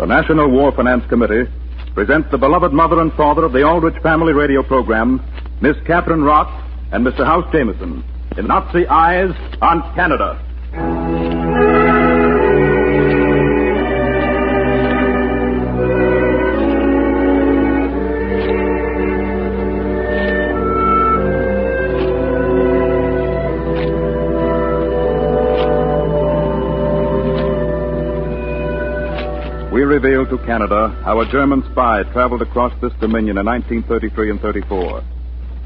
The National War Finance Committee presents the beloved mother and father of the Aldrich Family Radio program, Miss Catherine Roth and Mr. House Jameson, in Nazi Eyes on Canada. We reveal to Canada how a German spy traveled across this dominion in 1933 and 34.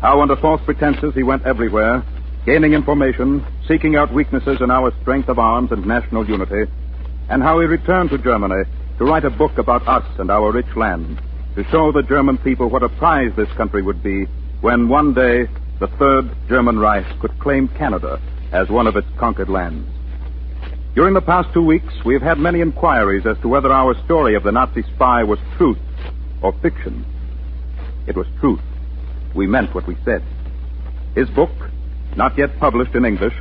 How, under false pretenses, he went everywhere, gaining information, seeking out weaknesses in our strength of arms and national unity, and how he returned to Germany to write a book about us and our rich land, to show the German people what a prize this country would be when one day the Third German Reich could claim Canada as one of its conquered lands. During the past 2 weeks, we have had many inquiries as to whether our story of the Nazi spy was truth or fiction. It was truth. We meant what we said. His book, not yet published in English,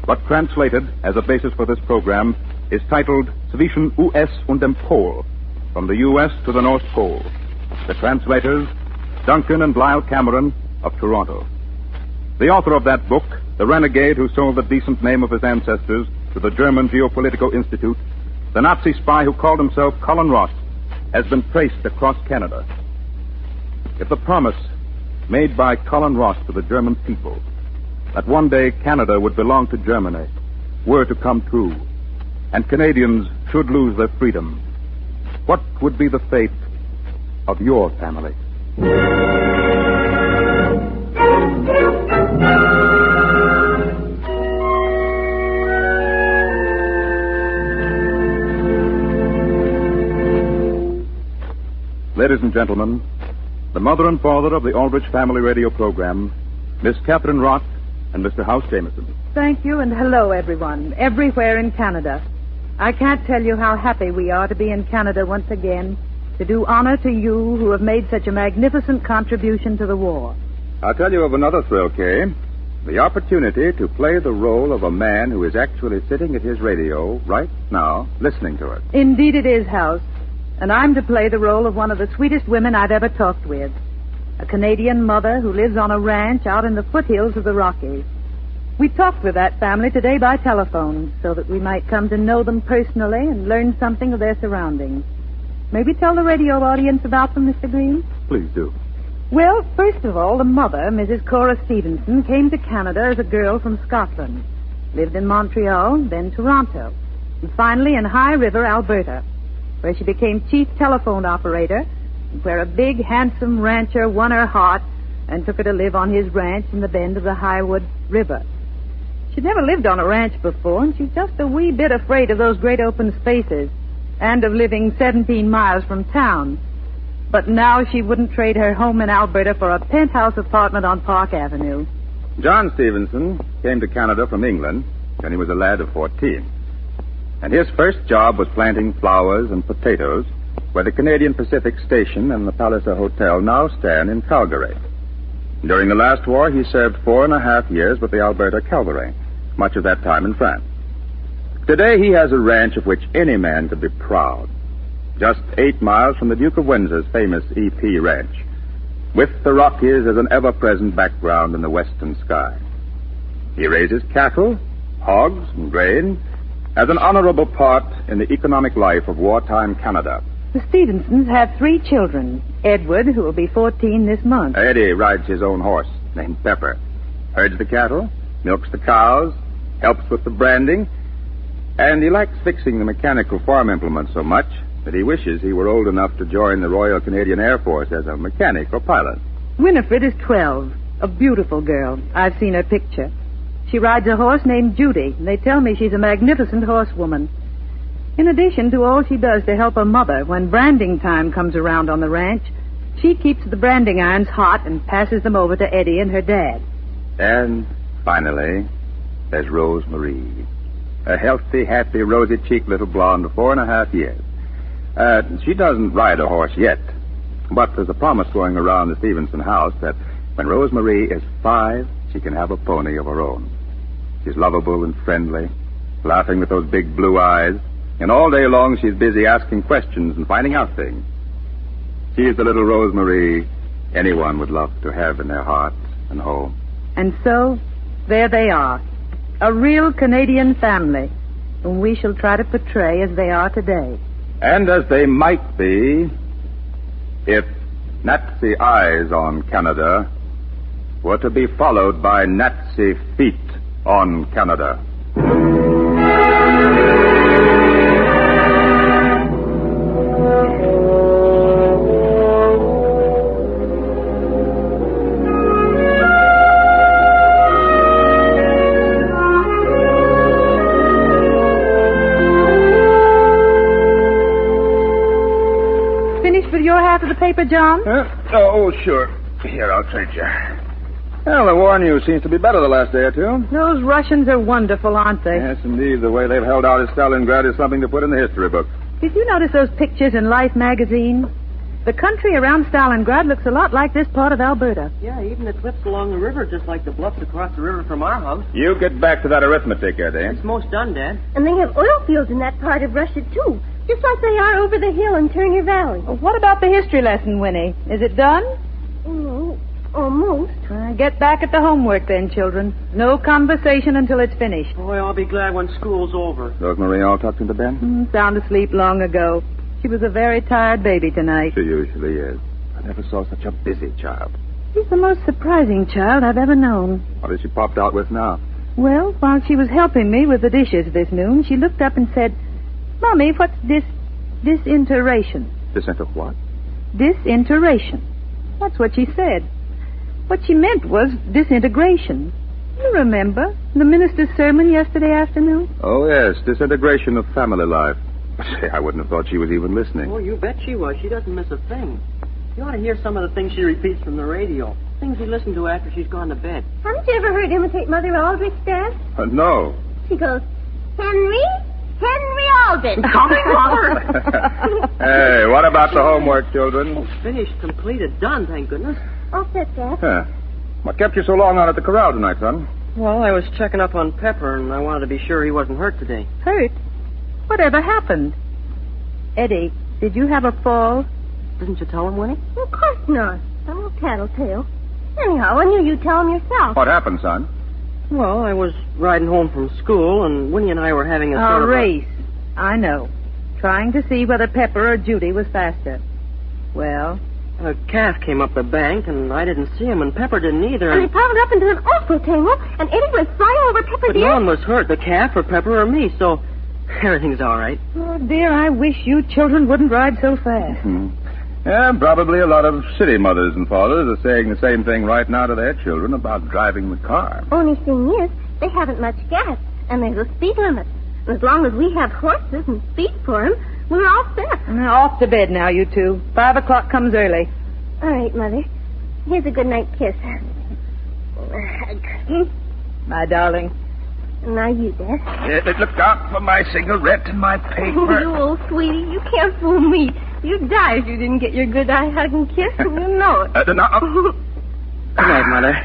but translated as a basis for this program, is titled Zwischen US und dem Pol, From the U.S. to the North Pole. The translators, Duncan and Lyle Cameron of Toronto. The author of that book, the renegade who sold the decent name of his ancestors to the German Geopolitical Institute, the Nazi spy who called himself Colin Ross, has been traced across Canada. If the promise made by Colin Ross to the German people that one day Canada would belong to Germany were to come true, and Canadians should lose their freedom, what would be the fate of your family? Ladies and gentlemen, the mother and father of the Aldrich Family Radio program, Miss Catherine Roth and Mr. House Jameson. Thank you, and hello, everyone, everywhere in Canada. I can't tell you how happy we are to be in Canada once again, to do honor to you who have made such a magnificent contribution to the war. I'll tell you of another thrill, Kay. The opportunity to play the role of a man who is actually sitting at his radio right now, listening to it. Indeed it is, House. And I'm to play the role of one of the sweetest women I've ever talked with. A Canadian mother who lives on a ranch out in the foothills of the Rockies. We talked with that family today by telephone so that we might come to know them personally and learn something of their surroundings. May we tell the radio audience about them, Mr. Green? Please do. Well, first of all, the mother, Mrs. Cora Stevenson, came to Canada as a girl from Scotland. Lived in Montreal, then Toronto, and finally in High River, Alberta, where she became chief telephone operator, and where a big, handsome rancher won her heart and took her to live on his ranch in the bend of the Highwood River. She'd never lived on a ranch before, and she's just a wee bit afraid of those great open spaces and of living 17 miles from town. But now she wouldn't trade her home in Alberta for a penthouse apartment on Park Avenue. John Stevenson came to Canada from England when he was a lad of 14. And his first job was planting flowers and potatoes where the Canadian Pacific Station and the Palliser Hotel now stand in Calgary. During the last war, he served 4.5 years with the Alberta Cavalry, much of that time in France. Today, he has a ranch of which any man could be proud, just 8 miles from the Duke of Windsor's famous EP Ranch, with the Rockies as an ever-present background in the western sky. He raises cattle, hogs, and grain as an honorable part in the economic life of wartime Canada. The Stevensons have 3 children. Edward, who will be 14 this month. Eddie rides his own horse, named Pepper, herds the cattle, milks the cows, helps with the branding, and he likes fixing the mechanical farm implements so much that he wishes he were old enough to join the Royal Canadian Air Force as a mechanic or pilot. Winifred is 12, a beautiful girl. I've seen her picture. She rides a horse named Judy, and they tell me she's a magnificent horsewoman. In addition to all she does to help her mother, when branding time comes around on the ranch, she keeps the branding irons hot and passes them over to Eddie and her dad. And finally, there's Rose Marie, a healthy, happy, rosy-cheeked little blonde of 4.5 years. She doesn't ride a horse yet, but there's a promise going around the Stevenson house that when Rose Marie is 5, she can have a pony of her own. She's lovable and friendly, laughing with those big blue eyes, And all day long she's busy asking questions and finding out things. She's the little Rosemary anyone would love to have in their heart and home. And so, there they are. A real Canadian family, whom we shall try to portray as they are today. And as they might be, if Nazi eyes on Canada were to be followed by Nazi feet on Canada. Your half of the paper, John? Oh, sure. Here, I'll trade you. Well, the war news seems to be better the last day or two. Those Russians are wonderful, aren't they? Yes, indeed. The way they've held out at Stalingrad is something to put in the history book. Did you notice those pictures in Life magazine? The country around Stalingrad looks a lot like this part of Alberta. Yeah, even the cliffs along the river, just like the bluffs across the river from our house. You get back to that arithmetic, Eddie. It's most done, Dad. And they have oil fields in that part of Russia, too. Just like they are over the hill in Turner Valley. Well, what about the history lesson, Winnie? Is it done? Almost. Get back at the homework then, children. No conversation until it's finished. Boy, I'll be glad when school's over. Rosemary all tucked into bed? Sound asleep long ago. She was a very tired baby tonight. She usually is. I never saw such a busy child. She's the most surprising child I've ever known. What has she popped out with now? Well, while she was helping me with the dishes this noon, she looked up and said, Mommy, what's disintegration? Disinter what? Disintegration. That's what she said. What she meant was disintegration. You remember the minister's sermon yesterday afternoon? Oh, yes, disintegration of family life. Say, I wouldn't have thought she was even listening. Oh, you bet she was. She doesn't miss a thing. You ought to hear some of the things she repeats from the radio. Things we listen to after she's gone to bed. Haven't you ever heard her imitate Mother Aldrich, Dad? No. She goes, Henry Aldrich. Coming, Mother. Hey, what about the homework, children? Oh, finished, completed, done, thank goodness. All set, Dad. Huh. What kept you so long out at the corral tonight, son? Well, I was checking up on Pepper, and I wanted to be sure he wasn't hurt today. Hurt? Whatever happened? Eddie, did you have a fall? Didn't you tell him, Winnie? Of course not. I'm no tattletale. Anyhow, why don't you tell him yourself? What happened, son? Well, I was riding home from school, and Winnie and I were having a sort of race. I know. Trying to see whether Pepper or Judy was faster. Well? A calf came up the bank, and I didn't see him, and Pepper didn't either. And he piled up into an awful tangle, and Eddie was flying over Pepper's But ear. no one was hurt, the calf or Pepper or me, so everything's all right. Oh, dear, I wish you children wouldn't ride so fast. Yeah, probably a lot of city mothers and fathers are saying the same thing right now to their children about driving the car. Only thing is, they haven't much gas, and there's a speed limit. And as long as we have horses and speed for 'em, we're all set. Off to bed now, you two. 5 o'clock comes early. All right, Mother. Here's a good night kiss. My darling. Now you, Dad. Look out for my cigarette and my paper. You old sweetie, you can't fool me. You'd die if you didn't get your good eye hug and kiss, and you know it. Good night, Mother.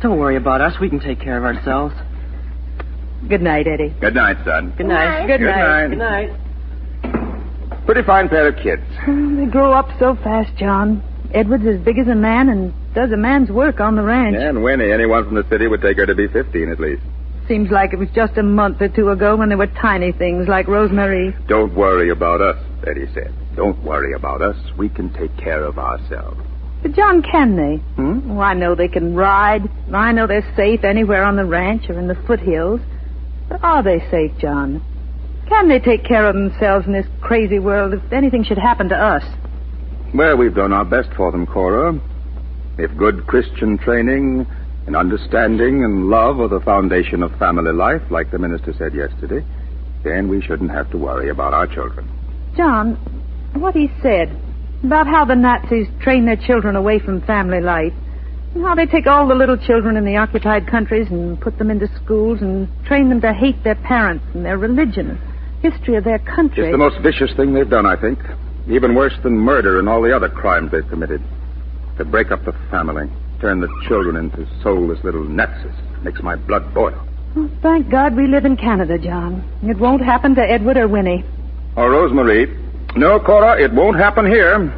Don't worry about us. We can take care of ourselves. Good night, Eddie. Good night, son. Good night. Good night. Good night. Pretty fine pair of kids. They grow up so fast, John. Edward's as big as a man and does a man's work on the ranch. Yeah, and Winnie, anyone from the city would take her to be 15 at least. Seems like it was just a month or two ago when there were tiny things like Rosemary. Don't worry about us, Eddie said. Don't worry about us. We can take care of ourselves. But, John, can they? Oh, I know they can ride. I know they're safe anywhere on the ranch or in the foothills. But are they safe, John? Can they take care of themselves in this crazy world if anything should happen to us? Well, we've done our best for them, Cora. If good Christian training and understanding and love are the foundation of family life, like the minister said yesterday, then we shouldn't have to worry about our children. John, what he said about how the Nazis train their children away from family life, and how they take all the little children in the occupied countries and put them into schools and train them to hate their parents and their religion, history of their country. It's the most vicious thing they've done, I think. Even worse than murder and all the other crimes they've committed. To break up the family, turn the children into soulless little Nazis, makes my blood boil. Oh, thank God we live in Canada, John. It won't happen to Edward or Winnie. Oh, Rosemary. No, Cora, it won't happen here.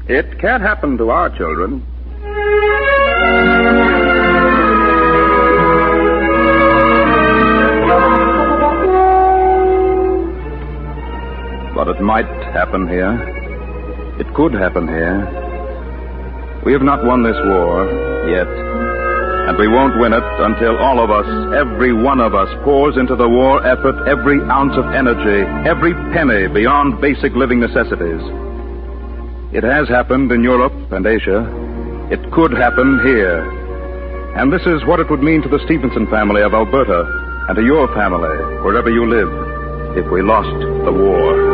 It can't happen to our children. But it might happen here. It could happen here. We have not won this war yet. And we won't win it until all of us, every one of us, pours into the war effort every ounce of energy, every penny beyond basic living necessities. It has happened in Europe and Asia. It could happen here. And this is what it would mean to the Stevenson family of Alberta and to your family, wherever you live, if we lost the war.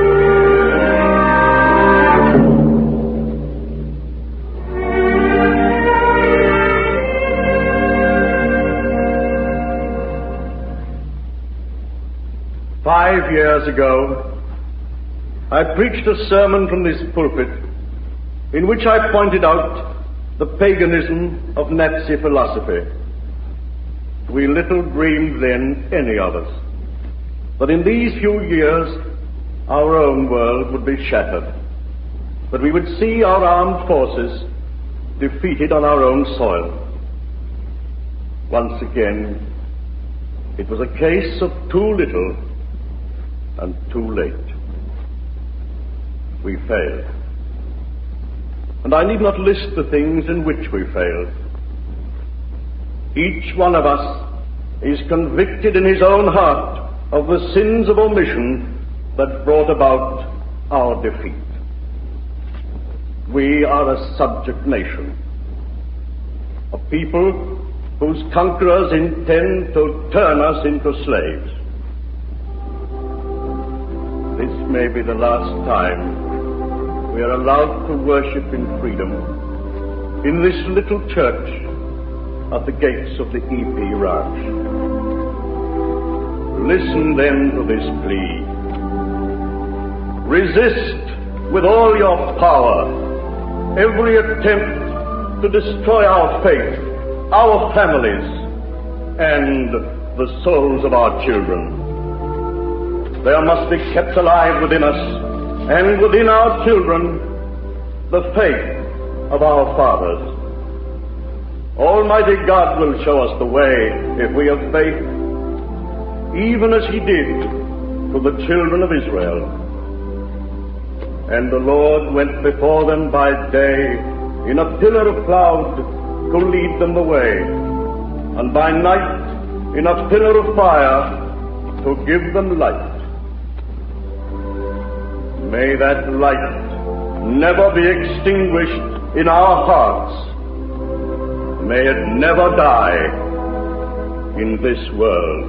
5 years ago, I preached a sermon from this pulpit in which I pointed out the paganism of Nazi philosophy. We little dreamed then, any of us, that in these few years our own world would be shattered, that we would see our armed forces defeated on our own soil. Once again, it was a case of too little and too late. We failed. And I need not list the things in which we failed. Each one of us is convicted in his own heart of the sins of omission that brought about our defeat. We are a subject nation, a people whose conquerors intend to turn us into slaves. This may be the last time we are allowed to worship in freedom in this little church at the gates of the EP Ranch. Listen then to this plea. Resist with all your power every attempt to destroy our faith, our families, and the souls of our children. There must be kept alive within us and within our children the faith of our fathers. Almighty God will show us the way if we have faith, even as he did to the children of Israel. And the Lord went before them by day in a pillar of cloud to lead them the way, and by night in a pillar of fire to give them light. May that light never be extinguished in our hearts. May it never die in this world.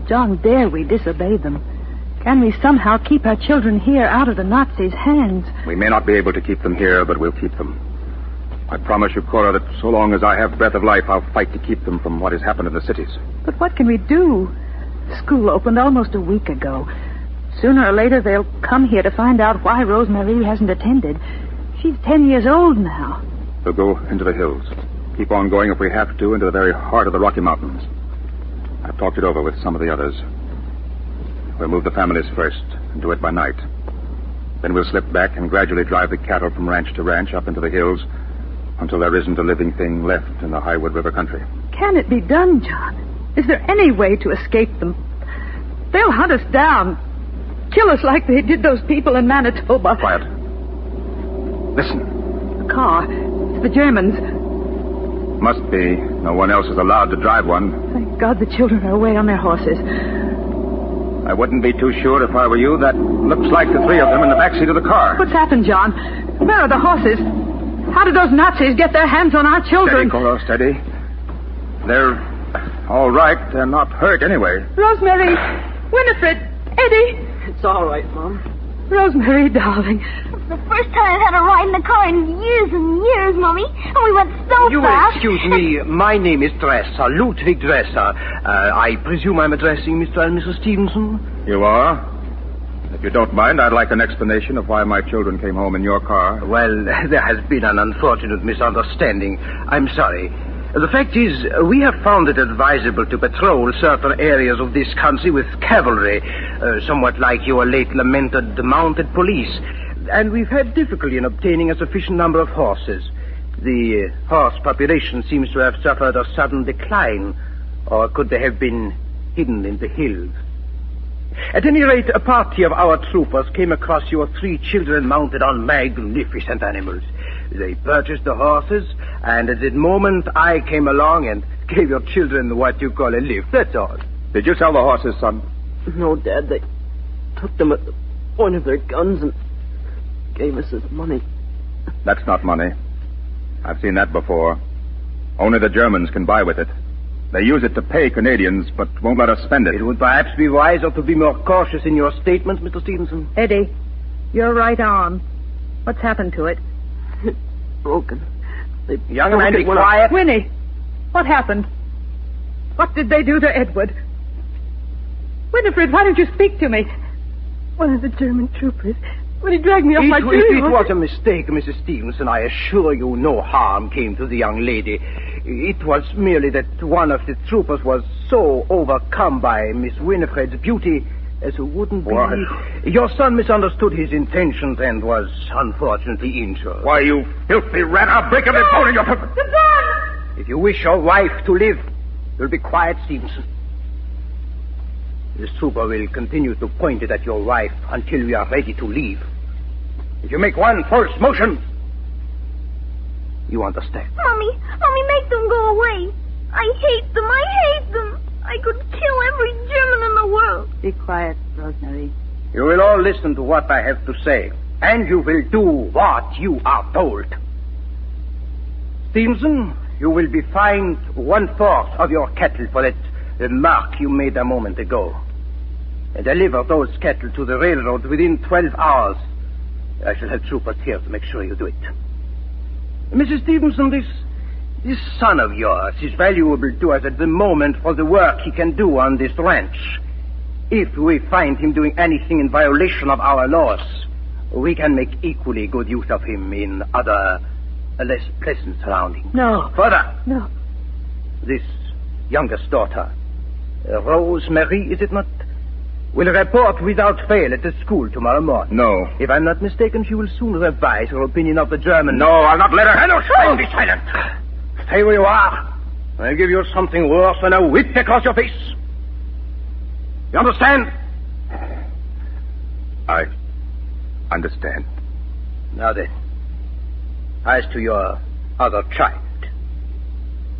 John, dare we disobey them? Can we somehow keep our children here out of the Nazis' hands? We may not be able to keep them here, but we'll keep them. I promise you, Cora, that so long as I have breath of life, I'll fight to keep them from what has happened in the cities. But what can we do? School opened almost a week ago. Sooner or later, they'll come here to find out why Rosemary hasn't attended. She's 10 years old now. We'll go into the hills. Keep on going if we have to, into the very heart of the Rocky Mountains. I've talked it over with some of the others. We'll move the families first and do it by night. Then we'll slip back and gradually drive the cattle from ranch to ranch up into the hills until there isn't a living thing left in the Highwood River country. Can it be done, John? Is there any way to escape them? They'll hunt us down, kill us like they did those people in Manitoba. Quiet. Listen. A car. It's the Germans. Must be. No one else is allowed to drive one. Thank God the children are away on their horses. I wouldn't be too sure if I were you. That looks like the three of them in the backseat of the car. What's happened, John? Where are the horses? How did those Nazis get their hands on our children? Steady, Cora, steady. They're all right. They're not hurt anyway. Rosemary, Winifred, Eddie. It's all right, Mom. Rosemary, darling. It's the first time I've had a ride in the car in years and years, Mommy. And we went so You fast. excuse me. My name is Dresser, Ludwig Dresser. I presume I'm addressing Mr. and Mrs. Stevenson? You are? If you don't mind, I'd like an explanation of why my children came home in your car. Well, there has been an unfortunate misunderstanding. I'm sorry. The fact is, we have found it advisable to patrol certain areas of this country with cavalry, somewhat like your late lamented mounted police. And we've had difficulty in obtaining a sufficient number of horses. The horse population seems to have suffered a sudden decline, or could they have been hidden in the hills? At any rate, a party of our troopers came across your 3 children mounted on magnificent animals. They purchased the horses, and at that moment I came along and gave your children what you call a lift, that's all. Did you sell the horses, son? No, Dad, they took them at the point of their guns and gave us as money. That's not money. I've seen that before. Only the Germans can buy with it. They use it to pay Canadians, but won't let us spend it. It would perhaps be wiser to be more cautious in your statements, Mr. Stevenson. Eddie, your right arm. What's happened to it? It's broken. Young man, be quiet. Winnie, what happened? What did they do to Edward? Winifred, why didn't you speak to me? One of the German troopers. When he dragged me off my It was a mistake, Mrs. Stevenson. I assure you no harm came to the young lady. It was merely that one of the troopers was so overcome by Miss Winifred's beauty as you wouldn't believe. Your son misunderstood his intentions and was unfortunately injured. Why, you filthy rat, I'll break every bone in your... If you wish your wife to live, you'll be quiet, Stevenson. This trooper will continue to point it at your wife until we are ready to leave. If you make one false motion, you understand. Mommy, make them go away. I hate them. I could kill every German in the world. Be quiet, Rosemary. You will all listen to what I have to say, and you will do what you are told. Stevenson, you will be fined 1/4 of your cattle for that remark you made a moment ago. And deliver those cattle to the railroad within 12 hours. I shall have troopers here to make sure you do it. Mrs. Stevenson, this son of yours is valuable to us at the moment for the work he can do on this ranch. If we find him doing anything in violation of our laws, we can make equally good use of him in other, less pleasant surroundings. No. Further. No. This youngest daughter, Rosemary, is it not? Will report without fail at the school tomorrow morning. No. If I'm not mistaken, she will soon revise her opinion of the German. No, I'll not let her... No, be silent. Stay where you are. I'll give you something worse than a whip across your face. You understand? I understand. Now then, as to your other child,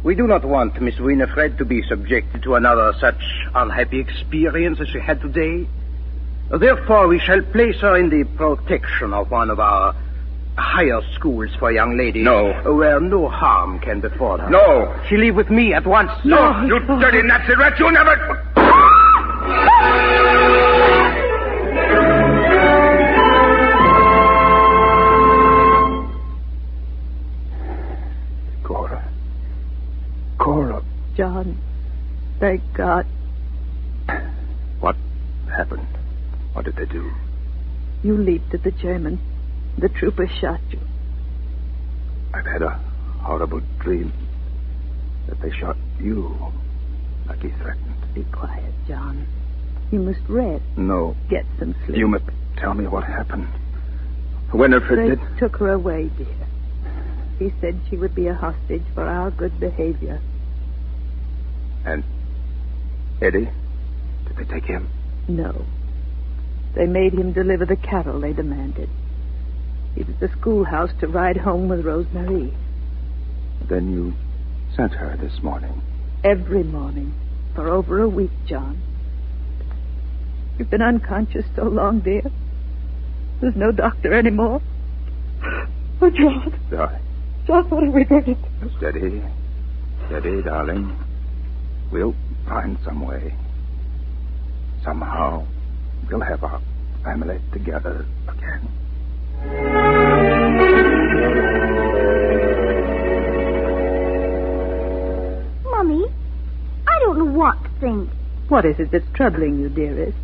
we do not want Miss Winifred to be subjected to another such unhappy experience as she had today. Therefore, we shall place her in the protection of one of our higher schools for young ladies. No. Where no harm can befall her. No. She'll leave with me at once. No, you dirty Nazi rat, you never... Cora. John, thank God. What happened? What did they do? You leaped at the German. The trooper shot you. I've had a horrible dream that they shot you, like he threatened. Be quiet, John. You must rest. No. Get some sleep. You must tell me what happened. Winifred They took her away, dear. He said she would be a hostage for our good behavior. And Eddie? Did they take him? No. They made him deliver the cattle they demanded. He was at the schoolhouse to ride home with Rosemary. Then you sent her this morning. Every morning. For over a week, John. You've been unconscious so long, dear. There's no doctor anymore. Oh, John. John, what have we done? Steady. Steady, darling. We'll find some way. Somehow, we'll have our family together again. Mommy, I don't know what to think. What is it that's troubling you, dearest?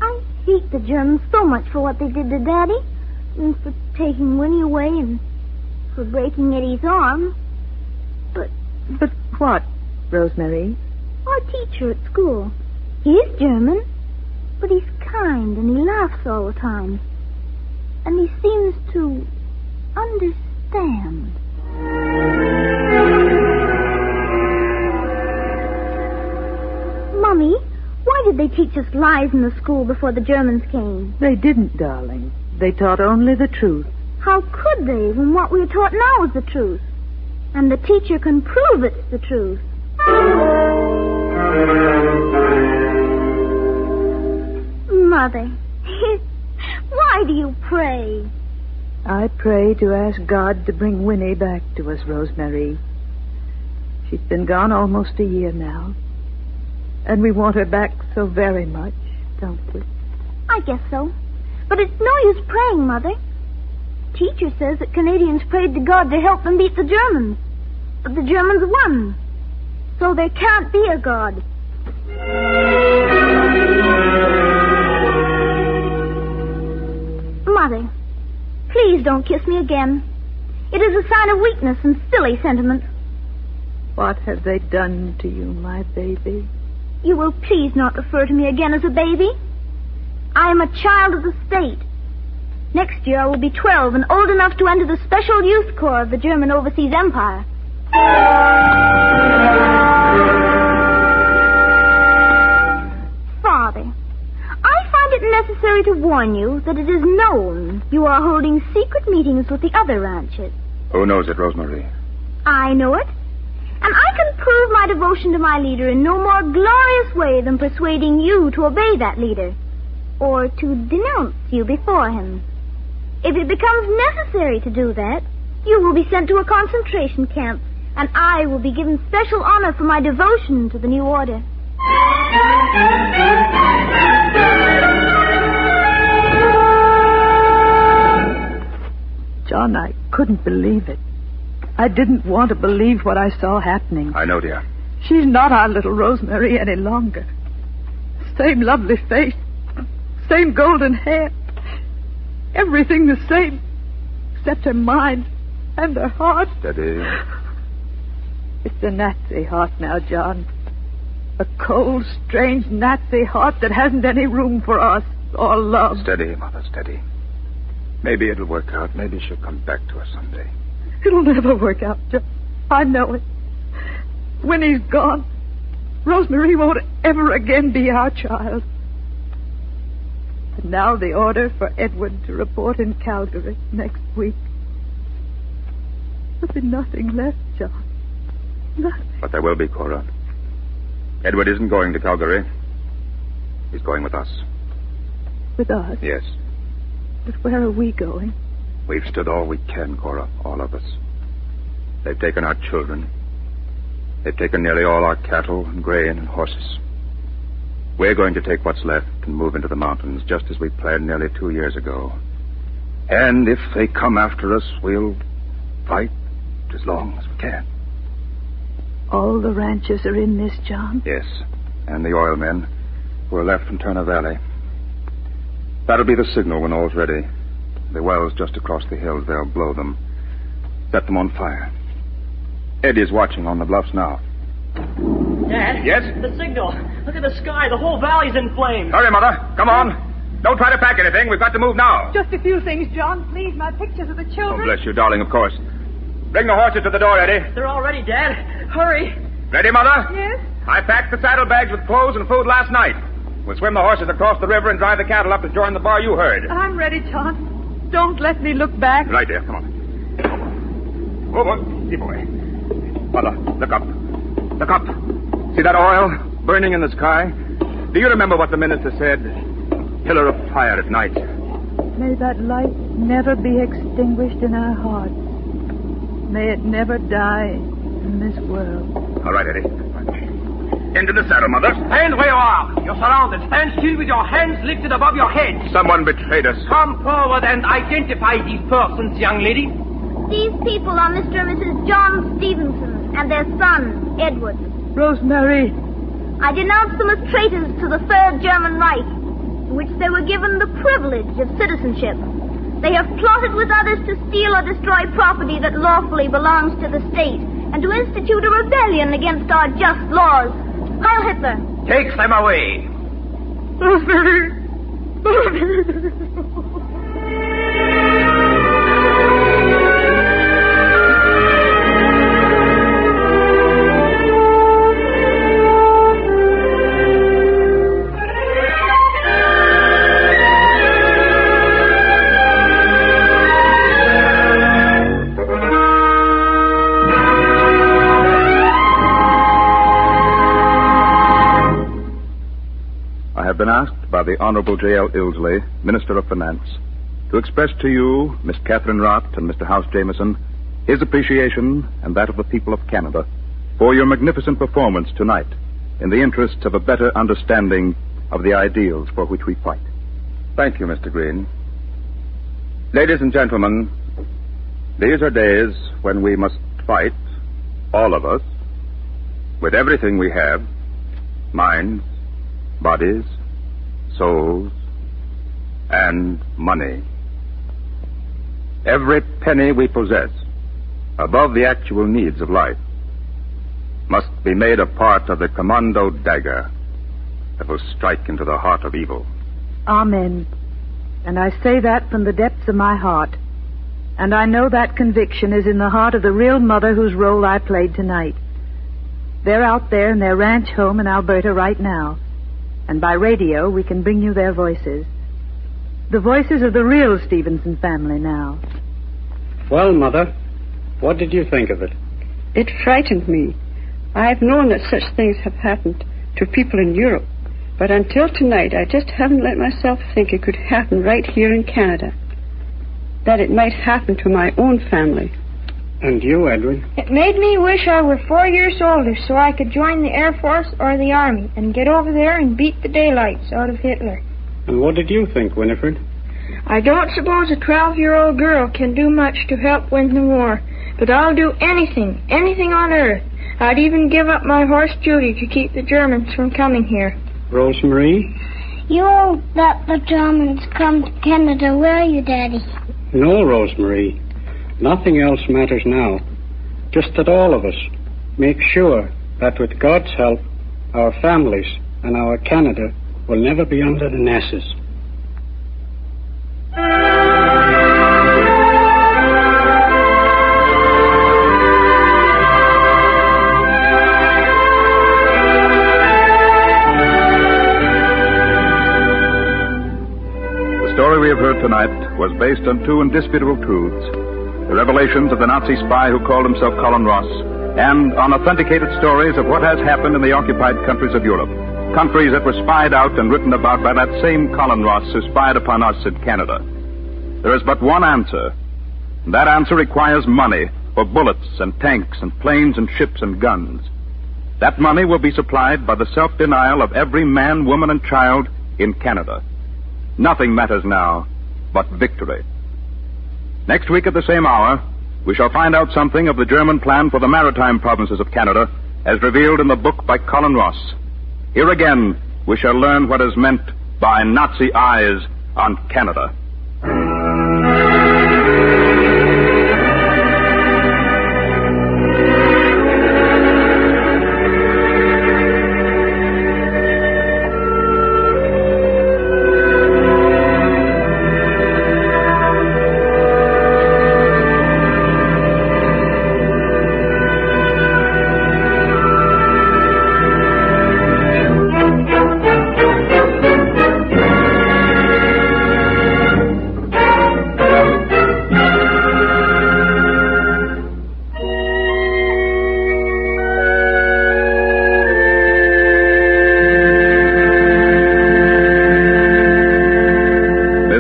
I hate the Germans so much for what they did to Daddy, and for taking Winnie away, and for breaking Eddie's arm. But what, Rosemary? our teacher at school, he is German, but he's kind and he laughs all the time. And he seems to understand. Mummy, why did they teach us lies in the school before the Germans came? They didn't, darling. They taught only the truth. How could they when what we're taught now is the truth? And the teacher can prove it's the truth. Mother, why do you pray? I pray to ask God to bring Winnie back to us, Rosemary. She's been gone almost a year now. And we want her back so very much, don't we? I guess so. But it's no use praying, Mother. Teacher says that Canadians prayed to God to help them beat the Germans. But the Germans won. So there can't be a God. Mother, please don't kiss me again. It is a sign of weakness and silly sentiment. What have they done to you, my baby? You will please not refer to me again as a baby. I am a child of the state. Next year I will be 12 and old enough to enter the Special Youth Corps of the German Overseas Empire. Father, I find it necessary to warn you that it is known you are holding secret meetings with the other ranchers. Who knows it, Rosemary? I know it. And I can prove my devotion to my leader in no more glorious way than persuading you to obey that leader, or to denounce you before him. If it becomes necessary to do that, you will be sent to a concentration camp, and I will be given special honor for my devotion to the new order. John, I couldn't believe it. I didn't want to believe what I saw happening. I know, dear. She's not our little Rosemary any longer. Same lovely face. Same golden hair. Everything the same. Except her mind and her heart. Steady. It's a Nazi heart now, John. A cold, strange Nazi heart that hasn't any room for us or love. Steady, Mother, steady. Maybe it'll work out. Maybe she'll come back to us someday. It'll never work out, John. I know it. When he's gone, Rosemary won't ever again be our child. And now the order for Edward to report in Calgary next week. There'll be nothing left, John. Nothing. But there will be, Cora. Edward isn't going to Calgary. He's going with us. With us? Yes. But where are we going? We've stood all we can, Cora, all of us. They've taken our children. They've taken nearly all our cattle and grain and horses. We're going to take what's left and move into the mountains, just as we planned nearly 2 years ago. And if they come after us, we'll fight as long as we can. All the ranches are in this, John? Yes, and the oil men who are left from Turner Valley. That'll be the signal when all's ready. The wells just across the hills, they'll blow them. Set them on fire. Eddie's watching on the bluffs now. Dad? Yes? The signal. Look at the sky. The whole valley's in flames. Hurry, Mother. Come on. Don't try to pack anything. We've got to move now. Just a few things, John. Please, my pictures of the Oh, children. bless you, darling, of course. Bring the horses to the door, Eddie. They're all ready, Dad. Hurry. Ready, Mother? Yes? I packed the saddlebags with clothes and food last night. We'll swim the horses across the river and drive the cattle up to join the bar you heard. I'm ready, John. Don't let me look back. Right there. Come on. Move on. Keep away. Mother, look up. Look up. See that oil burning in the sky? Do you remember what the minister said? Pillar of fire at night. May that light never be extinguished in our hearts. May it never die in this world. All right, Eddie. Into the saddle, Mother. Stand where you are. You're surrounded. Stand still with your hands lifted above your head. Someone betrayed us. Come forward and identify these persons, young lady. These people are Mr. and Mrs. John Stevenson and their son, Edward. Rosemary. I denounce them as traitors to the Third German Reich. in which they were given the privilege of citizenship. They have plotted with others to steal or destroy property that lawfully belongs to the state, and to institute a rebellion against our just laws. Heil Hitler! Take them away. I have been asked by the Honorable J.L. Ilsley, Minister of Finance, to express to you, Miss Catherine Rott and Mr. House Jameson, his appreciation and that of the people of Canada for your magnificent performance tonight in the interests of a better understanding of the ideals for which we fight. Thank you, Mr. Green. Ladies and gentlemen, these are days when we must fight, all of us, with everything we have, minds, bodies, souls, and money. Every penny we possess, above the actual needs of life, must be made a part of the commando dagger that will strike into the heart of evil. Amen. And I say that from the depths of my heart. And I know that conviction is in the heart of the real mother whose role I played tonight. They're out there in their ranch home in Alberta right now. And by radio, we can bring you their voices. The voices of the real Stevenson family now. Well, Mother, what did you think of it? It frightened me. I've known that such things have happened to people in Europe, but until tonight I just haven't let myself think it could happen right here in Canada. That it might happen to my own family. And you, Edwin? It made me wish I were 4 years older so I could join the Air Force or the Army and get over there and beat the daylights out of Hitler. And what did you think, Winifred? I don't suppose a 12-year-old girl can do much to help win the war, but I'll do anything on earth. I'd even give up my horse Judy to keep the Germans from coming here. Rosemary? You won't let the Germans come to Canada, will you, Daddy? No, Rosemary. Nothing else matters now. Just that all of us make sure that with God's help, our families and our Canada will never be under the Nazis. The story we have heard tonight was based on two indisputable truths: the revelations of the Nazi spy who called himself Colin Ross, and on authenticated stories of what has happened in the occupied countries of Europe, countries that were spied out and written about by that same Colin Ross who spied upon us in Canada. There is but one answer, and that answer requires money for bullets and tanks and planes and ships and guns. That money will be supplied by the self-denial of every man, woman, and child in Canada. Nothing matters now but victory. Next week at the same hour, we shall find out something of the German plan for the maritime provinces of Canada, as revealed in the book by Colin Ross. Here again, we shall learn what is meant by Nazi eyes on Canada.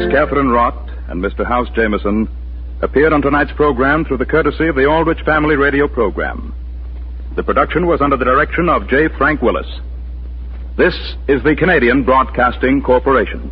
Catherine Rott and Mr. House Jameson appeared on tonight's program through the courtesy of the Aldrich Family Radio Program. The production was under the direction of J. Frank Willis. This is the Canadian Broadcasting Corporation.